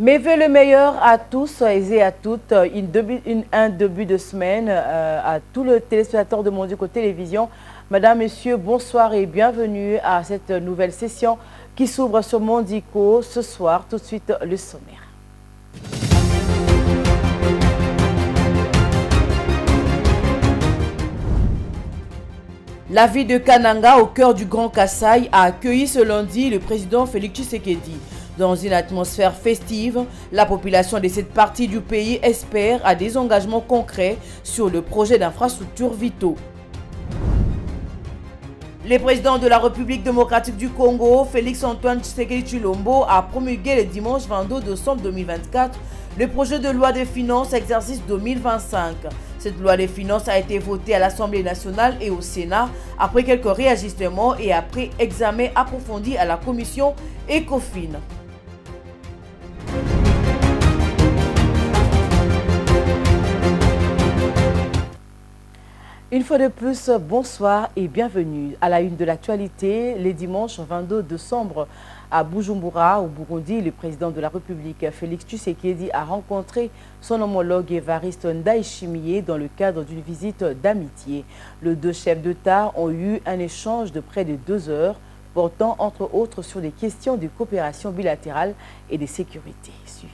Mes vœux le meilleur à tous et à toutes. Un début de semaine à tous les téléspectateurs de Mondico Télévision. Madame, Messieurs, bonsoir et bienvenue à cette nouvelle session qui s'ouvre sur Mondico ce soir. Tout de suite, le sommaire. La ville de Kananga, au cœur du Grand Kasaï, a accueilli ce lundi le président Félix Tshisekedi. Dans une atmosphère festive, la population de cette partie du pays espère à des engagements concrets sur le projet d'infrastructures vitaux. Le président de la République démocratique du Congo, Félix-Antoine Tshisekedi Tshilombo, a promulgué le dimanche 22 décembre 2024 le projet de loi des finances exercice 2025. Cette loi des finances a été votée à l'Assemblée nationale et au Sénat après quelques réajustements et après examen approfondi à la commission ECOFIN. Une fois de plus, bonsoir et bienvenue à la une de l'actualité. Le dimanche 22 décembre à Bujumbura, au Burundi, le président de la République, Félix Tshisekedi, a rencontré son homologue Évariste Ndayishimiye dans le cadre d'une visite d'amitié. Les deux chefs d'État ont eu un échange de près de 2 heures, portant entre autres sur des questions de coopération bilatérale et de sécurité. Suivez.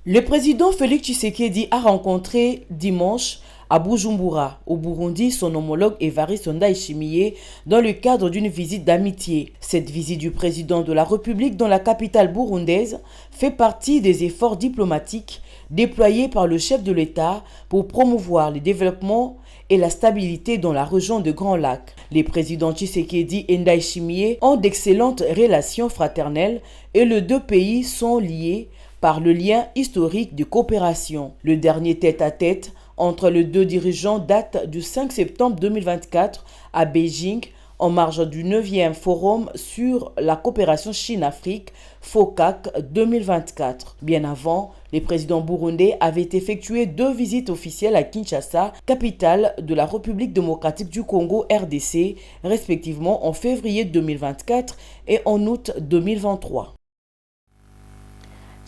Le président Félix Tshisekedi a rencontré dimanche à Bujumbura, au Burundi, son homologue Évariste Ndayishimiye dans le cadre d'une visite d'amitié. Cette visite du président de la République dans la capitale burundaise fait partie des efforts diplomatiques déployés par le chef de l'État pour promouvoir le développement et la stabilité dans la région de Grand Lac. Les présidents Tshisekedi et Ndayishimiye ont d'excellentes relations fraternelles et les deux pays sont liés par le lien historique de coopération. Le dernier tête-à-tête entre les deux dirigeants date du 5 septembre 2024 à Beijing, en marge du 9e Forum sur la coopération Chine-Afrique, FOCAC 2024. Bien avant, les présidents burundais avaient effectué 2 visites officielles à Kinshasa, capitale de la République démocratique du Congo RDC, respectivement en février 2024 et en août 2023.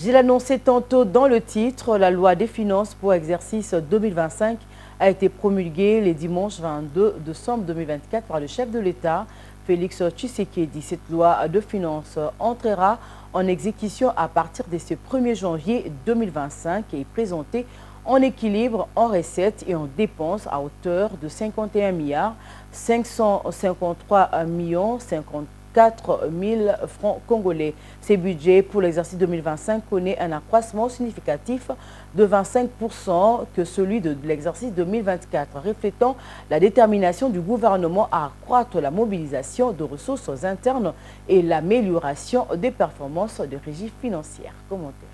J'ai annoncé tantôt dans le titre, la loi des finances pour exercice 2025 a été promulguée le dimanche 22 décembre 2024 par le chef de l'État, Félix Tshisekedi. Cette loi de finances entrera en exécution à partir de ce 1er janvier 2025 et est présentée en équilibre en recettes et en dépenses à hauteur de 51 milliards 553 millions 54 000 francs congolais. Ces budgets pour l'exercice 2025 connaît un accroissement significatif de 25% que celui de l'exercice 2024, reflétant la détermination du gouvernement à accroître la mobilisation de ressources internes et l'amélioration des performances de régie financière. Commentaire.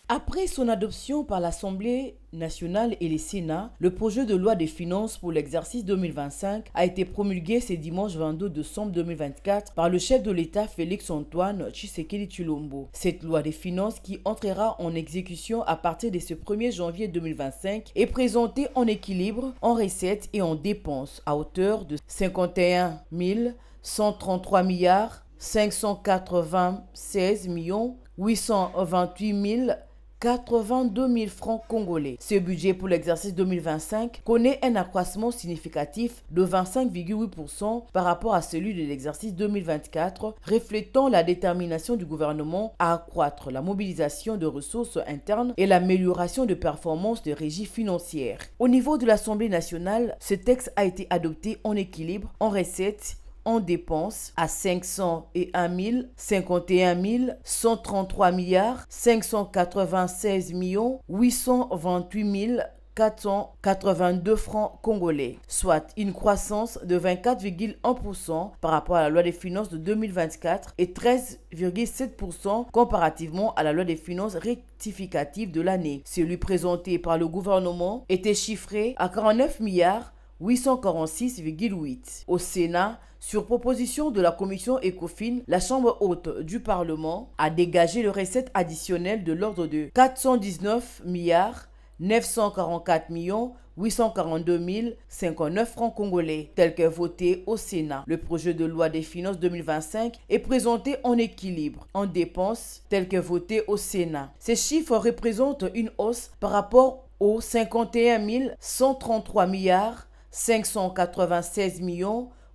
Après son adoption par l'Assemblée nationale et le Sénat, le projet de loi des finances pour l'exercice 2025 a été promulgué ce dimanche 22 décembre 2024 par le chef de l'État Félix-Antoine Tshisekedi Tshilombo. Cette loi des finances qui entrera en exécution à partir de ce 1er janvier 2025 est présentée en équilibre, en recettes et en dépenses à hauteur de 51 133 milliards 596 millions 828 82 000 francs congolais. Ce budget pour l'exercice 2025 connaît un accroissement significatif de 25,8% par rapport à celui de l'exercice 2024, reflétant la détermination du gouvernement à accroître la mobilisation de ressources internes et l'amélioration de performances de régie financière. Au niveau de l'Assemblée nationale, ce texte a été adopté en équilibre, en recettes, en dépenses à 501 51 133 milliards 596 millions 828 482 francs congolais, soit une croissance de 24,1% par rapport à la loi des finances de 2024 et 13,7% comparativement à la loi des finances rectificative de l'année. Celui présenté par le gouvernement était chiffré à 49 milliards 846,8. Au Sénat, sur proposition de la commission ECOFIN, la Chambre haute du Parlement a dégagé les recettes additionnelles de l'ordre de 419 milliards 944 842 059 francs congolais, tel que voté au Sénat. Le projet de loi des finances 2025 est présenté en équilibre en dépenses, tel que voté au Sénat. Ces chiffres représentent une hausse par rapport aux 51 133 milliards 596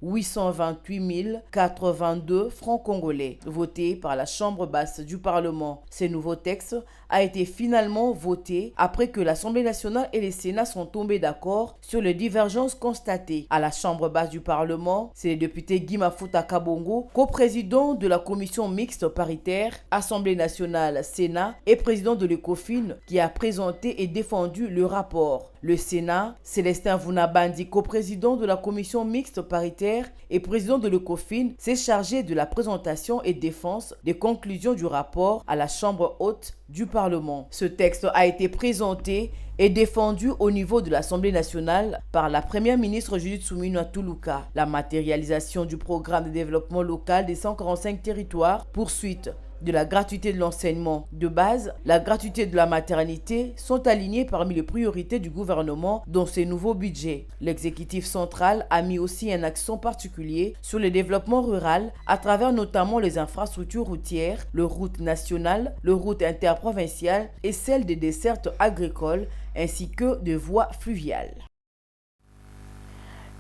828 082 francs congolais, votés par la Chambre basse du Parlement. Ces nouveaux textes a été finalement voté après que l'Assemblée nationale et le Sénat sont tombés d'accord sur les divergences constatées. À la Chambre basse du Parlement, c'est le député Guy Mafuta Kabongo, coprésident de la commission mixte paritaire Assemblée nationale, Sénat et président de l'ECOFIN qui a présenté et défendu le rapport. Le Sénat, Célestin Vunabandi, coprésident de la commission mixte paritaire et président de l'ECOFIN, s'est chargé de la présentation et défense des conclusions du rapport à la Chambre haute du Parlement. Ce texte a été présenté et défendu au niveau de l'Assemblée nationale par la première ministre Judith Suminwa Tuluka. La matérialisation du programme de développement local des 145 territoires, poursuite de la gratuité de l'enseignement de base, la gratuité de la maternité sont alignées parmi les priorités du gouvernement dans ces nouveaux budgets. L'exécutif central a mis aussi un accent particulier sur le développement rural à travers notamment les infrastructures routières, les routes nationales, les routes interprovinciales et celles des dessertes agricoles ainsi que de voies fluviales.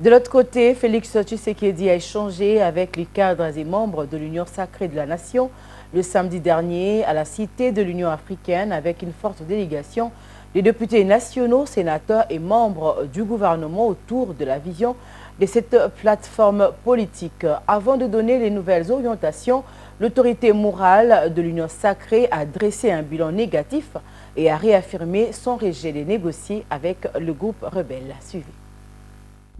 De l'autre côté, Félix Tshisekedi a échangé avec les cadres et membres de l'Union sacrée de la Nation le samedi dernier à la Cité de l'Union africaine avec une forte délégation des députés nationaux, sénateurs et membres du gouvernement autour de la vision de cette plateforme politique. Avant de donner les nouvelles orientations, l'autorité morale de l'Union sacrée a dressé un bilan négatif et a réaffirmé son rejet de négocier avec le groupe rebelle. Suivi.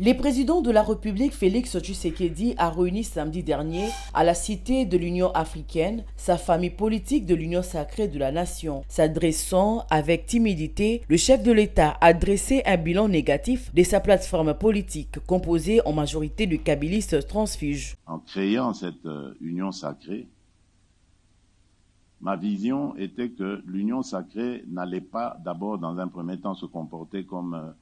Le président de la République, Félix Tshisekedi, a réuni samedi dernier à la Cité de l'Union africaine sa famille politique de l'Union sacrée de la Nation. S'adressant avec timidité, le chef de l'État a dressé un bilan négatif de sa plateforme politique, composée en majorité de kabylistes transfuges. En créant cette Union sacrée, ma vision était que l'Union sacrée n'allait pas d'abord dans un premier temps se comporter comme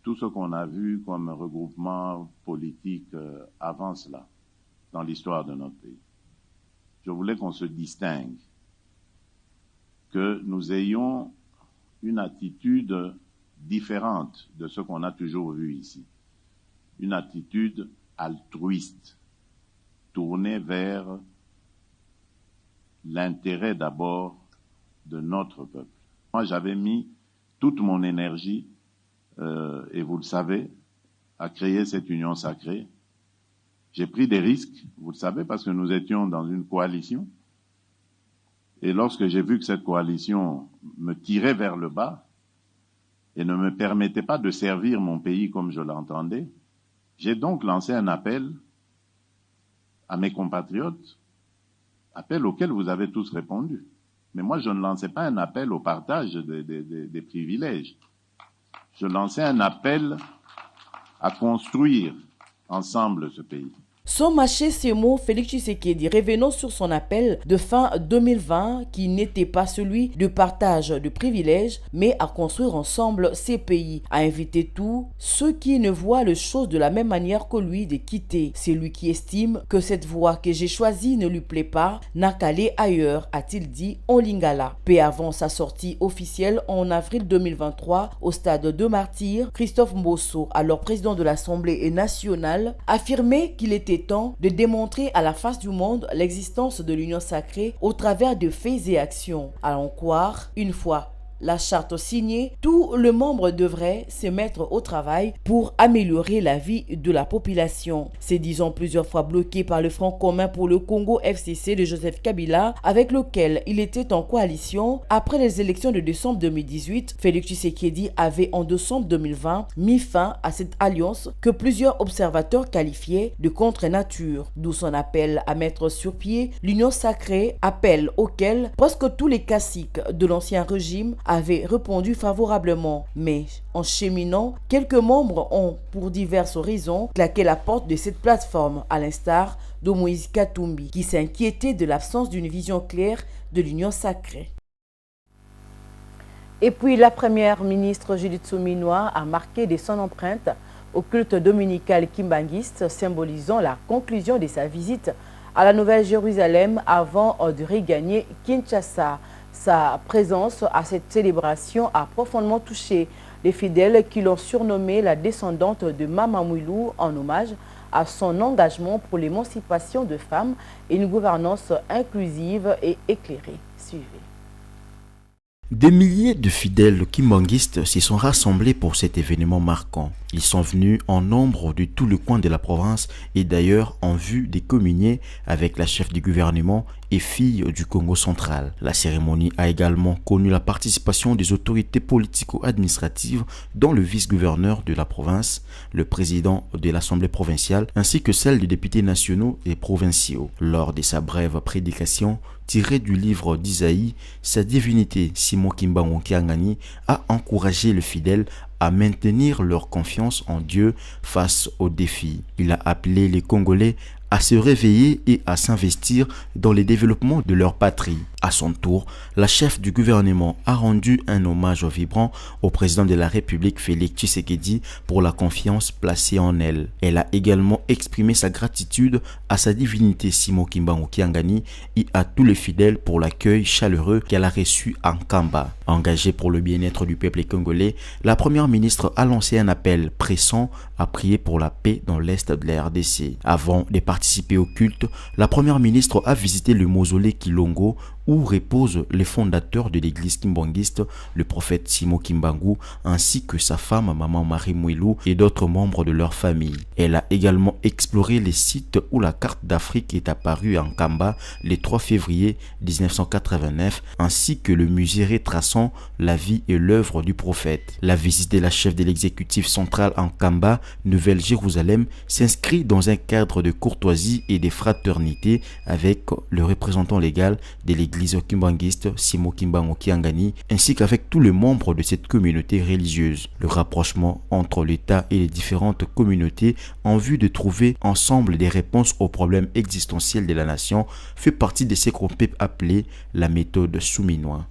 tout ce qu'on a vu comme regroupement politique avant cela, dans l'histoire de notre pays. Je voulais qu'on se distingue, que nous ayons une attitude différente de ce qu'on a toujours vu ici. Une attitude altruiste, tournée vers l'intérêt d'abord de notre peuple. Moi, j'avais mis toute mon énergie et vous le savez, à créer cette union sacrée. J'ai pris des risques, vous le savez, parce que nous étions dans une coalition. Et lorsque j'ai vu que cette coalition me tirait vers le bas et ne me permettait pas de servir mon pays comme je l'entendais, j'ai donc lancé un appel à mes compatriotes, appel auquel vous avez tous répondu. Mais moi, je ne lançais pas un appel au partage des privilèges. Je lançais un appel à construire ensemble ce pays. Sans mâcher ces mots, Félix Tshisekedi, revenant sur son appel de fin 2020 qui n'était pas celui de partage de privilèges, mais à construire ensemble ces pays, à inviter tous ceux qui ne voient les choses de la même manière que lui de quitter. C'est lui qui estime que cette voie que j'ai choisie ne lui plaît pas, n'a qu'à aller ailleurs, a-t-il dit en lingala. Peu avant sa sortie officielle en avril 2023 au stade de Martyrs, Christophe Mbosso, alors président de l'Assemblée nationale, affirmait qu'il était temps de démontrer à la face du monde l'existence de l'union sacrée au travers de faits et actions. À en croire, une fois la charte signée, tout le membre devrait se mettre au travail pour améliorer la vie de la population. C'est disons plusieurs fois bloqué par le Front commun pour le Congo FCC de Joseph Kabila, avec lequel il était en coalition après les élections de décembre 2018. Félix Tshisekedi avait en décembre 2020 mis fin à cette alliance que plusieurs observateurs qualifiaient de contre-nature, d'où son appel à mettre sur pied l'union sacrée, appel auquel presque tous les caciques de l'ancien régime avaient répondu favorablement. Mais en cheminant, quelques membres ont, pour diverses raisons, claqué la porte de cette plateforme, à l'instar de Moïse Katumbi, qui s'inquiétait de l'absence d'une vision claire de l'union sacrée. Et puis la première ministre Judith Suminwa a marqué de son empreinte au culte dominical kimbanguiste, symbolisant la conclusion de sa visite à la Nouvelle-Jérusalem avant de regagner Kinshasa. Sa présence à cette célébration a profondément touché les fidèles qui l'ont surnommée la descendante de Mama Mwilou en hommage à son engagement pour l'émancipation de femmes et une gouvernance inclusive et éclairée. Suivez. Des milliers de fidèles kimbanguistes s'y sont rassemblés pour cet événement marquant. Ils sont venus en nombre de tout le coin de la province et d'ailleurs en vue de communier avec la chef du gouvernement et fille du Congo central. La cérémonie a également connu la participation des autorités politico-administratives dont le vice-gouverneur de la province, le président de l'Assemblée provinciale ainsi que celle des députés nationaux et provinciaux. Lors de sa brève prédication, tirée du livre d'Isaïe, sa divinité Simon Kimbangu Kiangani a encouragé le fidèle à maintenir leur confiance en Dieu face aux défis. Il a appelé les Congolais à se réveiller et à s'investir dans le développement de leur patrie. À son tour, la chef du gouvernement a rendu un hommage vibrant au président de la République Félix Tshisekedi pour la confiance placée en elle. Elle a également exprimé sa gratitude à sa divinité Simon Kimbangu Kiangani et à tous les fidèles pour l'accueil chaleureux qu'elle a reçu en Kamba. Engagée pour le bien-être du peuple congolais, la première ministre a lancé un appel pressant à prier pour la paix dans l'est de la RDC. Avant de participer au culte, la première ministre a visité le mausolée Kilongo où reposent les fondateurs de l'église kimbanguiste, le prophète Simon Kimbangu, ainsi que sa femme Maman Marie Mwilou et d'autres membres de leur famille. Elle a également exploré les sites où la carte d'Afrique est apparue en Kamba le 3 février 1989, ainsi que le musée retraçant la vie et l'œuvre du prophète. La visite de la chef de l'exécutif central en Kamba, Nouvelle-Jérusalem, s'inscrit dans un cadre de courtoisie et de fraternité avec le représentant légal de l'église kimbanguiste Simon Kimbangu Kiangani ainsi qu'avec tous les membres de cette communauté religieuse. Le rapprochement entre l'État et les différentes communautés en vue de trouver ensemble des réponses aux problèmes existentiels de la nation fait partie de ce qu'on peut appeler la méthode Suminwa.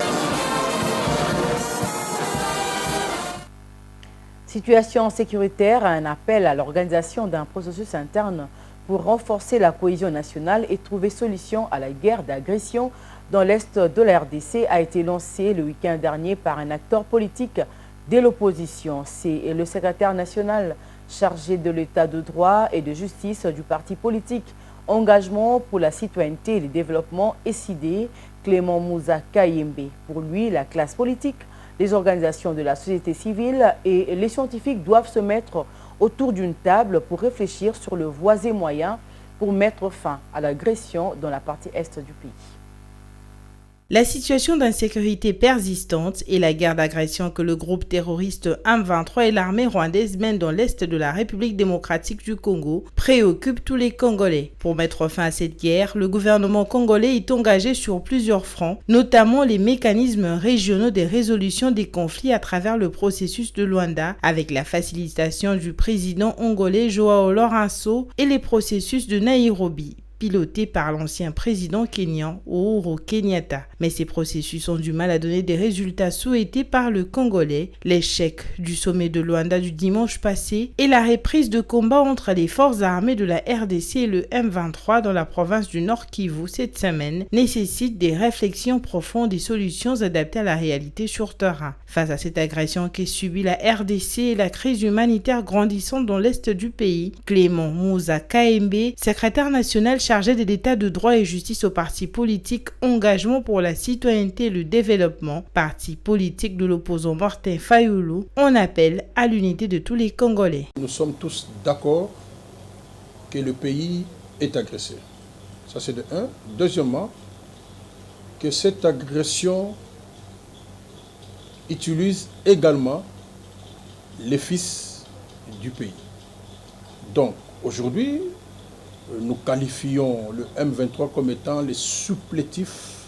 Situation sécuritaire, un appel à l'organisation d'un processus interne pour renforcer la cohésion nationale et trouver solution à la guerre d'agression dans l'est de la RDC a été lancé le week-end dernier par un acteur politique de l'opposition. C'est le secrétaire national chargé de l'état de droit et de justice du parti politique Engagement pour la citoyenneté et le développement SID, Clément Mouza Kayembe. Pour lui, la classe politique, les organisations de la société civile et les scientifiques doivent se mettre autour d'une table pour réfléchir sur le voies et moyens pour mettre fin à l'agression dans la partie est du pays. La situation d'insécurité persistante et la guerre d'agression que le groupe terroriste M23 et l'armée rwandaise mènent dans l'est de la République démocratique du Congo préoccupent tous les Congolais. Pour mettre fin à cette guerre, le gouvernement congolais est engagé sur plusieurs fronts, notamment les mécanismes régionaux de résolution des conflits à travers le processus de Luanda, avec la facilitation du président congolais Joao Lourenço et les processus de Nairobi, piloté par l'ancien président kényan Uhuru Kenyatta. Mais ces processus ont du mal à donner des résultats souhaités par le Congolais. L'échec du sommet de Luanda du dimanche passé et la reprise de combat entre les forces armées de la RDC et le M23 dans la province du Nord Kivu cette semaine nécessitent des réflexions profondes et solutions adaptées à la réalité sur terrain. Face à cette agression qu'est subie la RDC et la crise humanitaire grandissante dans l'est du pays, Clément Mouza Kayembe, secrétaire national chargé de l'état de droit et justice au parti politique Engagement pour la citoyenneté et le développement, parti politique de l'opposant Martin Fayulu, on appelle à l'unité de tous les Congolais. Nous sommes tous d'accord que le pays est agressé. Ça c'est de un. Deuxièmement, que cette agression utilise également les fils du pays. Donc aujourd'hui, nous qualifions le M23 comme étant les supplétifs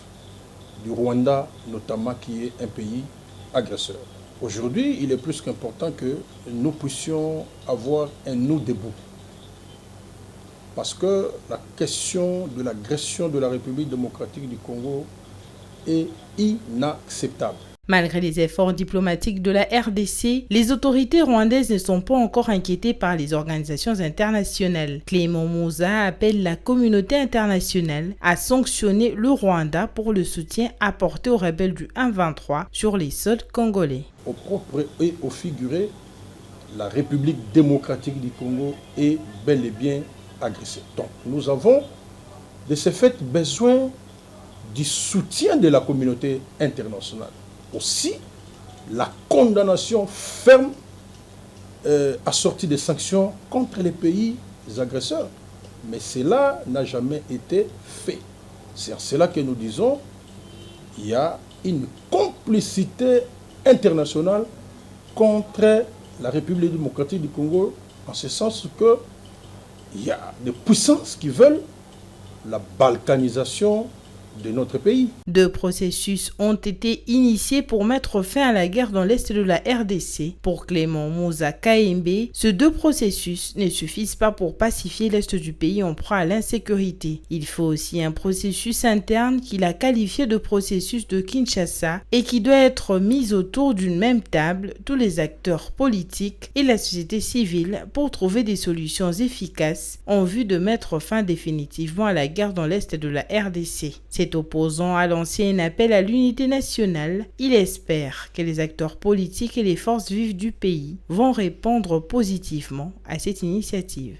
du Rwanda, notamment qui est un pays agresseur. Aujourd'hui, il est plus qu'important que nous puissions avoir un nous debout. Parce que la question de l'agression de la République démocratique du Congo est inacceptable. Malgré les efforts diplomatiques de la RDC, les autorités rwandaises ne sont pas encore inquiétées par les organisations internationales. Clément Mouza appelle la communauté internationale à sanctionner le Rwanda pour le soutien apporté aux rebelles du M23 sur les sols congolais. Au propre et au figuré, la République démocratique du Congo est bel et bien agressée. Donc nous avons de ce fait besoin du soutien de la communauté internationale. Aussi, la condamnation ferme assortie des sanctions contre les pays agresseurs. Mais cela n'a jamais été fait. C'est en cela que nous disons qu'il y a une complicité internationale contre la République démocratique du Congo, en ce sens qu'il y a des puissances qui veulent la balkanisation de notre pays. 2 processus ont été initiés pour mettre fin à la guerre dans l'est de la RDC. Pour Clément Mouza Kaembe, ces 2 processus ne suffisent pas pour pacifier l'est du pays en proie à l'insécurité. Il faut aussi un processus interne qu'il a qualifié de processus de Kinshasa et qui doit être mis autour d'une même table tous les acteurs politiques et la société civile pour trouver des solutions efficaces en vue de mettre fin définitivement à la guerre dans l'est de la RDC. Cet opposant a lancé un appel à l'unité nationale. Il espère que les acteurs politiques et les forces vives du pays vont répondre positivement à cette initiative.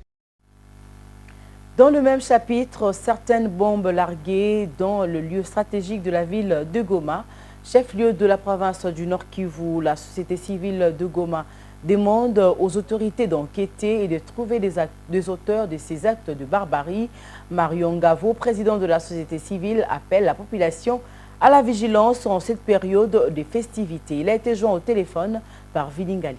Dans le même chapitre, certaines bombes larguées dans le lieu stratégique de la ville de Goma, chef-lieu de la province du Nord Kivu, la société civile de Goma demande aux autorités d'enquêter et de trouver des auteurs de ces actes de barbarie. Marion Ngavo, président de la société civile, appelle la population à la vigilance en cette période de festivités. Il a été joint au téléphone par Vilingali.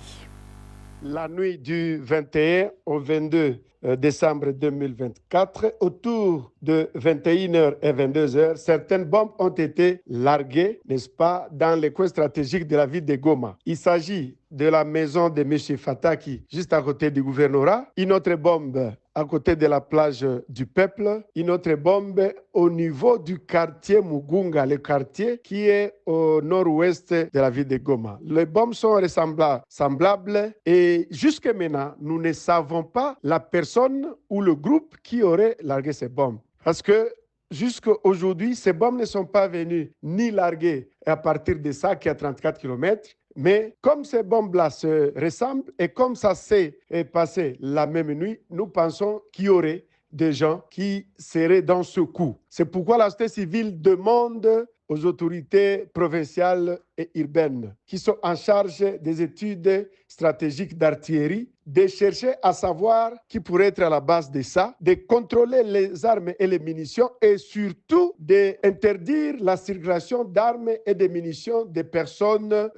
La nuit du 21 au 22 décembre 2024, autour de 21h et 22h, certaines bombes ont été larguées, n'est-ce pas, dans les coins stratégiques de la ville de Goma. Il s'agit de la maison de M. Fataki, juste à côté du gouvernorat, une autre bombe à côté de la plage du Peuple, une autre bombe au niveau du quartier Mugunga, le quartier qui est au nord-ouest de la ville de Goma. Les bombes sont semblables et jusqu'à maintenant, nous ne savons pas la personne ou le groupe qui aurait largué ces bombes. Parce que jusqu'à aujourd'hui, ces bombes ne sont pas venues ni larguées à partir de ça qui est à 34 km. Mais comme ces bombes-là se ressemblent et comme ça s'est passé la même nuit, nous pensons qu'il y aurait des gens qui seraient dans ce coup. C'est pourquoi la société civile demande aux autorités provinciales et urbaines qui sont en charge des études stratégiques d'artillerie de chercher à savoir qui pourrait être à la base de ça, de contrôler les armes et les munitions et surtout d'interdire la circulation d'armes et de munitions des personnes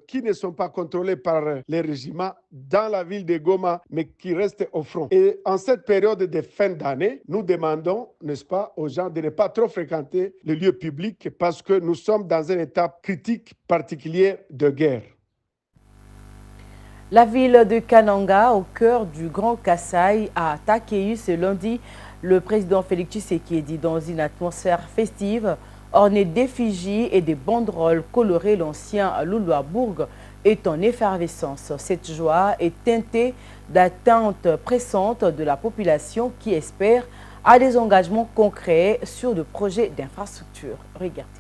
qui ne sont pas contrôlées par les régiments dans la ville de Goma mais qui restent au front. Et en cette période de fin d'année, nous demandons, n'est-ce pas, aux gens de ne pas trop fréquenter les lieux publics parce que nous sommes dans une étape critique particulière de guerre. La ville de Kananga, au cœur du Grand Kasaï, a accueilli ce lundi le président Félix Tshisekedi dans une atmosphère festive, ornée d'effigies et des banderoles colorées. L'ancien Louloabourg est en effervescence. Cette joie est teintée d'attentes pressantes de la population qui espère à des engagements concrets sur des projets d'infrastructure. Regardez.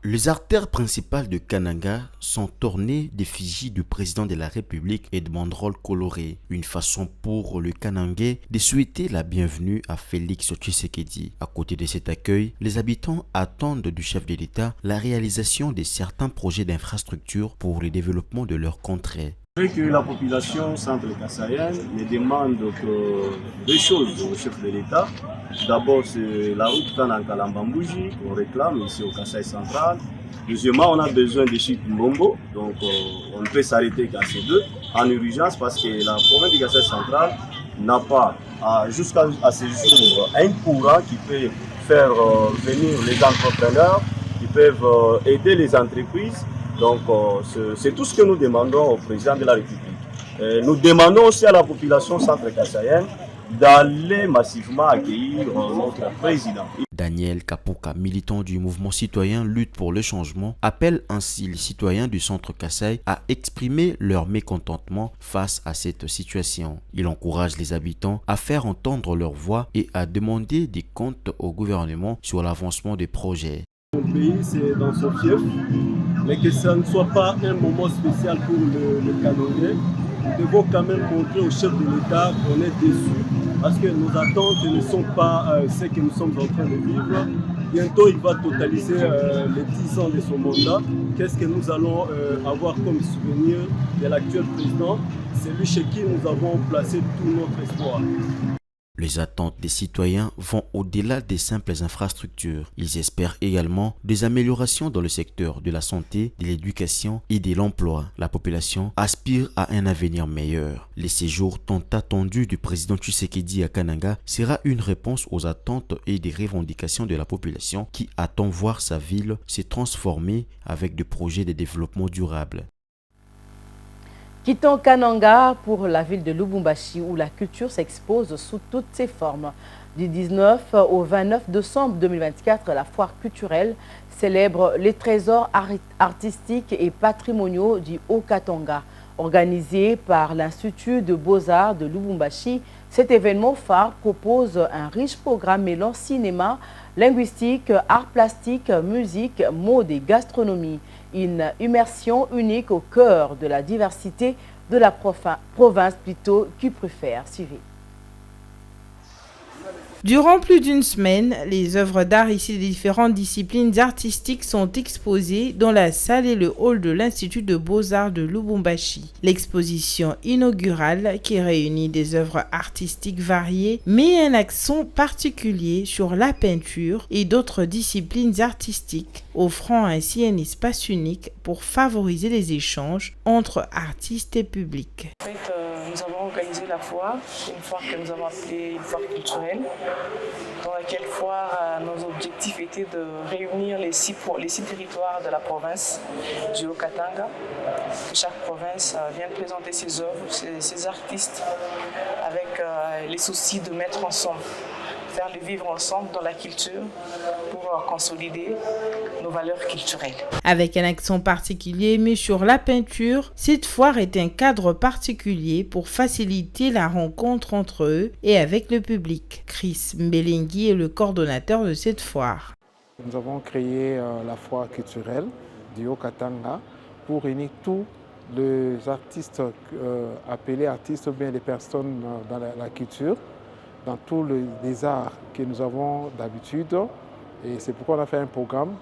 Les artères principales de Kananga sont ornées d'effigies du président de la République et de banderoles colorées. Une façon pour le Kanangais de souhaiter la bienvenue à Félix Tshisekedi. À côté de cet accueil, les habitants attendent du chef de l'État la réalisation de certains projets d'infrastructure pour le développement de leur contrée. Que la population centre-kassaïenne ne demande que 2 choses au chef de l'État. D'abord, c'est la route Kananga-Lambambouji qu'on réclame ici au Kasaï central. Deuxièmement, on a besoin de sites Mbombo, donc on ne peut s'arrêter qu'à ces 2 en urgence parce que la province du Kasaï central n'a pas jusqu'à ce jour un courant qui peut faire venir les entrepreneurs, qui peuvent aider les entreprises. Donc, c'est tout ce que nous demandons au président de la République. Nous demandons aussi à la population centre-kassaïenne d'aller massivement accueillir notre président. Daniel Kapuka, militant du mouvement citoyen Lutte pour le changement, appelle ainsi les citoyens du centre Kasaï à exprimer leur mécontentement face à cette situation. Il encourage les habitants à faire entendre leur voix et à demander des comptes au gouvernement sur l'avancement des projets. Mon pays, c'est dans son fief, mais que ça ne soit pas un moment spécial pour le Kanongais. Nous devons quand même montrer au chef de l'État qu'on est déçus parce que nos attentes ne sont pas ce que nous sommes en train de vivre. Bientôt, il va totaliser les 10 ans de son mandat. Qu'est-ce que nous allons avoir comme souvenir de l'actuel président? C'est lui chez qui nous avons placé tout notre espoir. Les attentes des citoyens vont au-delà des simples infrastructures. Ils espèrent également des améliorations dans le secteur de la santé, de l'éducation et de l'emploi. La population aspire à un avenir meilleur. Les séjours tant attendus du président Tshisekedi à Kananga sera une réponse aux attentes et des revendications de la population qui attend voir sa ville se transformer avec des projets de développement durable. Quittons Kananga pour la ville de Lubumbashi où la culture s'expose sous toutes ses formes. Du 19 au 29 décembre 2024, la foire culturelle célèbre les trésors artistiques et patrimoniaux du Haut-Katanga. Organisé par l'Institut de Beaux-Arts de Lubumbashi, cet événement phare propose un riche programme mêlant cinéma, linguistique, arts plastiques, musique, mode et gastronomie. Une immersion unique au cœur de la diversité de la province plutôt qui préfère. Suivez. Durant plus d'une semaine, les œuvres d'art issues des différentes disciplines artistiques sont exposées dans la salle et le hall de l'Institut de Beaux-Arts de Lubumbashi. L'exposition inaugurale, qui réunit des œuvres artistiques variées, met un accent particulier sur la peinture et d'autres disciplines artistiques, offrant ainsi un espace unique pour favoriser les échanges entre artistes et publics. Nous avons organisé la foire, une foire que nous avons appelée une foire culturelle, dans laquelle foire, nos objectifs étaient de réunir les six territoires de la province du Haut-Katanga, que chaque province vienne présenter ses œuvres, ses artistes, avec les soucis de mettre ensemble, faire le vivre ensemble dans la culture pour consolider nos valeurs culturelles. Avec un accent particulier mis sur la peinture, cette foire est un cadre particulier pour faciliter la rencontre entre eux et avec le public. Chris Mbelengui est le coordonnateur de cette foire. Nous avons créé la foire culturelle du Haut-Katanga pour réunir tous les artistes appelés artistes ou bien les personnes dans la culture, dans tous les arts que nous avons d'habitude. Et c'est pourquoi on a fait un programme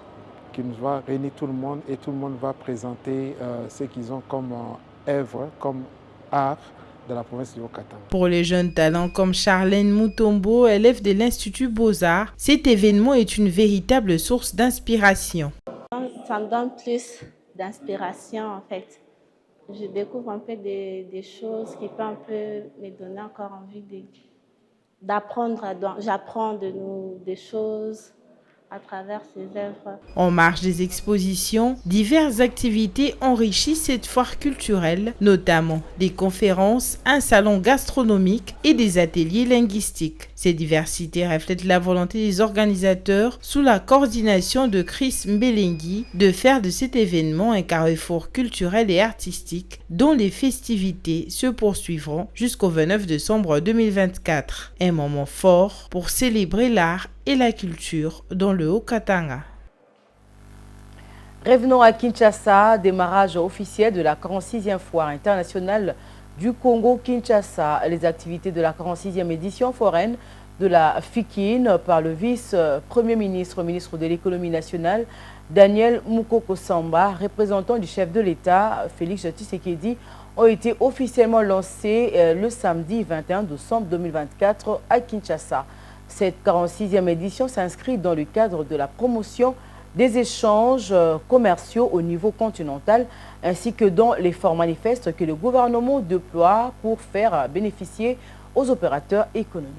qui nous va réunir tout le monde et tout le monde va présenter ce qu'ils ont comme œuvre, comme art de la province du Haut-Katanga. Pour les jeunes talents comme Charlène Mutombo, élève de l'Institut Beaux-Arts, cet événement est une véritable source d'inspiration. Ça me donne plus d'inspiration en fait. Je découvre un peu des choses qui peuvent un peu me donner encore envie d'apprendre. J'apprends des choses à travers ces œuvres. En marge des expositions, diverses activités enrichissent cette foire culturelle, notamment des conférences, un salon gastronomique et des ateliers linguistiques. Ces diversités reflètent la volonté des organisateurs, sous la coordination de Chris Mbelengui, de faire de cet événement un carrefour culturel et artistique dont les festivités se poursuivront jusqu'au 29 décembre 2024. Un moment fort pour célébrer l'art et la culture dans le Haut-Katanga. Revenons à Kinshasa, démarrage officiel de la 46e foire internationale du Congo-Kinshasa. Les activités de la 46e édition foraine de la FIKIN par le vice-premier ministre, ministre de l'économie nationale, Daniel Mukoko Samba, représentant du chef de l'État, Félix Tshisekedi, ont été officiellement lancés le samedi 21 décembre 2024 à Kinshasa. Cette 46e édition s'inscrit dans le cadre de la promotion des échanges commerciaux au niveau continental, ainsi que dans l'effort manifeste que le gouvernement déploie pour faire bénéficier aux opérateurs économiques.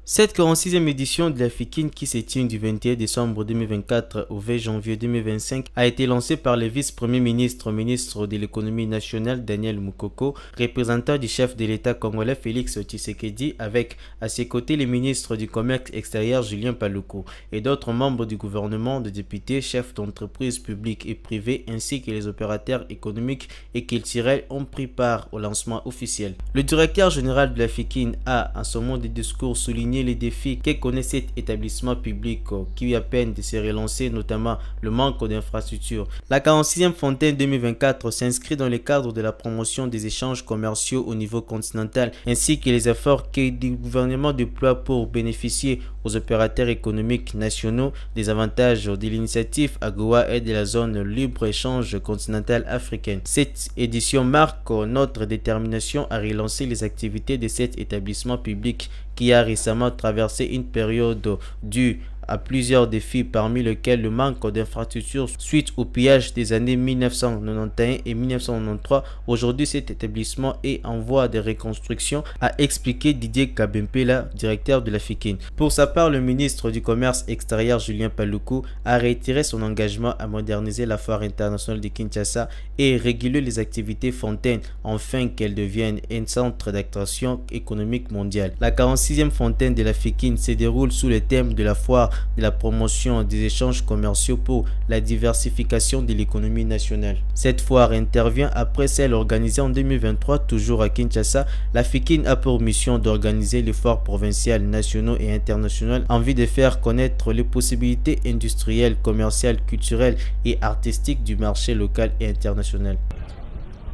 Cette 46e édition de la FIKIN qui se tient du 21 décembre 2024 au 20 janvier 2025 a été lancée par le vice-premier ministre, ministre de l'économie nationale Daniel Mukoko, représentant du chef de l'État congolais Félix Tshisekedi, avec à ses côtés les ministres du commerce extérieur Julien Paluku et d'autres membres du gouvernement, de députés, chefs d'entreprises publiques et privées ainsi que les opérateurs économiques et culturels ont pris part au lancement officiel. Le directeur général de la FIKIN a, en ce moment de discours, souligné les défis que connaît cet établissement public qui a peine de se relancer, notamment le manque d'infrastructures. La 46e Fontaine 2024 s'inscrit dans le cadre de la promotion des échanges commerciaux au niveau continental ainsi que les efforts que le gouvernement déploie pour bénéficier aux opérateurs économiques nationaux des avantages de l'initiative AGOA et de la zone libre-échange continentale africaine. Cette édition marque notre détermination à relancer les activités de cet établissement public qui a récemment traversé une période due à plusieurs défis, parmi lesquels le manque d'infrastructures suite au pillage des années 1991 et 1993. Aujourd'hui, cet établissement est en voie de reconstruction, a expliqué Didier Kabempela, directeur de la FIKIN. Pour sa part, le ministre du Commerce extérieur Julien Paluku a réitéré son engagement à moderniser la foire internationale de Kinshasa et réguler les activités fontaines afin qu'elles deviennent un centre d'attraction économique mondiale. La 46e fontaine de la FIKIN se déroule sous le thème de la foire de la promotion des échanges commerciaux pour la diversification de l'économie nationale. Cette foire intervient après celle organisée en 2023, toujours à Kinshasa. La FIKIN a pour mission d'organiser les foires provinciales, nationaux et internationales en vue de faire connaître les possibilités industrielles, commerciales, culturelles et artistiques du marché local et international.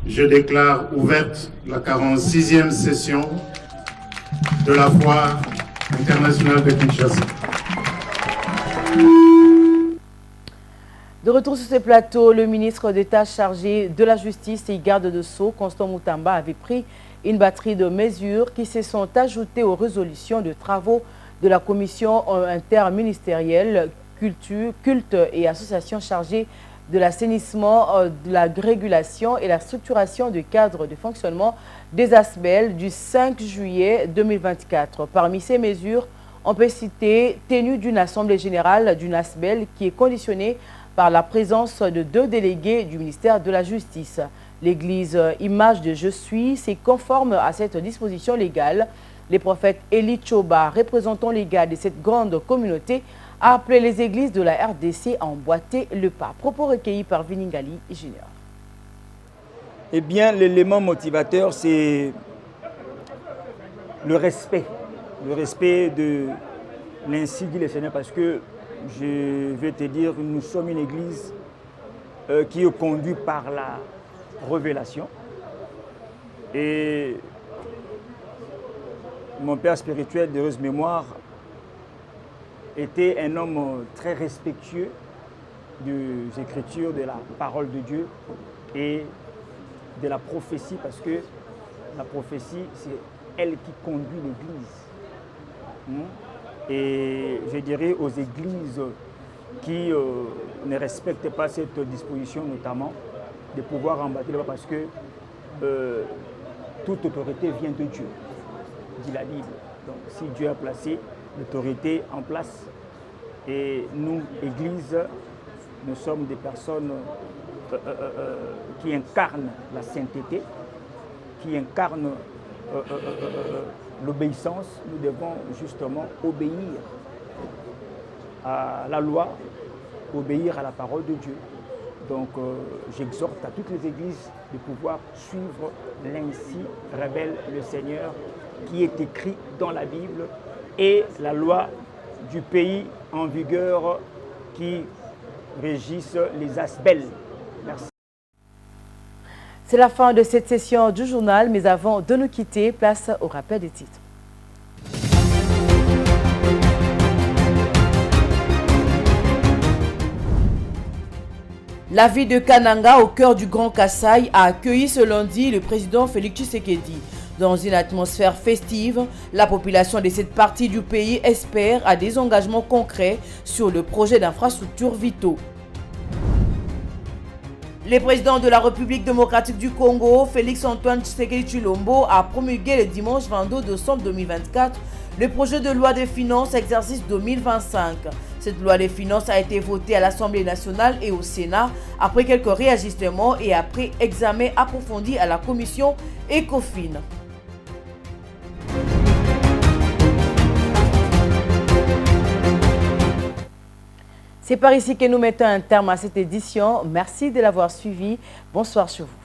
Je déclare ouverte la 46e session de la foire internationale de Kinshasa. De retour sur ce plateau, le ministre d'État chargé de la Justice et garde de Sceaux, Constant Moutamba, avait pris une batterie de mesures qui se sont ajoutées aux résolutions de travaux de la commission interministérielle culte et associations chargées de l'assainissement, de la régulation et la structuration du cadre de fonctionnement des ASBEL du 5 juillet 2024. Parmi ces mesures, on peut citer tenue d'une assemblée générale d'une ASBEL qui est conditionnée par la présence de 2 délégués du ministère de la Justice. L'église Image de Je suis s'est conforme à cette disposition légale. Les prophètes Eli Choba, représentant légal de cette grande communauté, a appelé les églises de la RDC à emboîter le pas. Propos recueillis par Viningali Junior. Eh bien, l'élément motivateur, c'est le respect. Le respect de l'ainsi dit le Seigneur, parce que je vais te dire, nous sommes une église qui est conduite par la révélation. Et mon père spirituel d'heureuse mémoire était un homme très respectueux des Écritures, de la parole de Dieu et de la prophétie, parce que la prophétie, c'est elle qui conduit l'Église. Et je dirais aux églises qui ne respectent pas cette disposition, notamment, de pouvoir emboîter le pas, parce que toute autorité vient de Dieu, dit la Bible. Donc si Dieu a placé l'autorité en place, et nous, Église, nous sommes des personnes qui incarnent la sainteté, qui incarnent l'obéissance. Nous devons justement obéir à la loi, obéir à la parole de Dieu. Donc j'exhorte à toutes les églises de pouvoir suivre l'ainsi révèle le Seigneur qui est écrit dans la Bible et la loi du pays en vigueur qui régissent les ASBEL. Merci. C'est la fin de cette session du journal, mais avant de nous quitter, place au rappel des titres. La ville de Kananga, au cœur du Grand Kasaï, a accueilli ce lundi le président Félix Tshisekedi. Dans une atmosphère festive, la population de cette partie du pays espère à des engagements concrets sur le projet d'infrastructures vitaux. Le président de la République démocratique du Congo, Félix Antoine Tshisekedi Tshilombo, a promulgué le dimanche 22 décembre 2024 le projet de loi des finances exercice 2025. Cette loi des finances a été votée à l'Assemblée nationale et au Sénat après quelques réajustements et après examen approfondi à la commission ECOFIN. C'est par ici que nous mettons un terme à cette édition. Merci de l'avoir suivi. Bonsoir sur vous.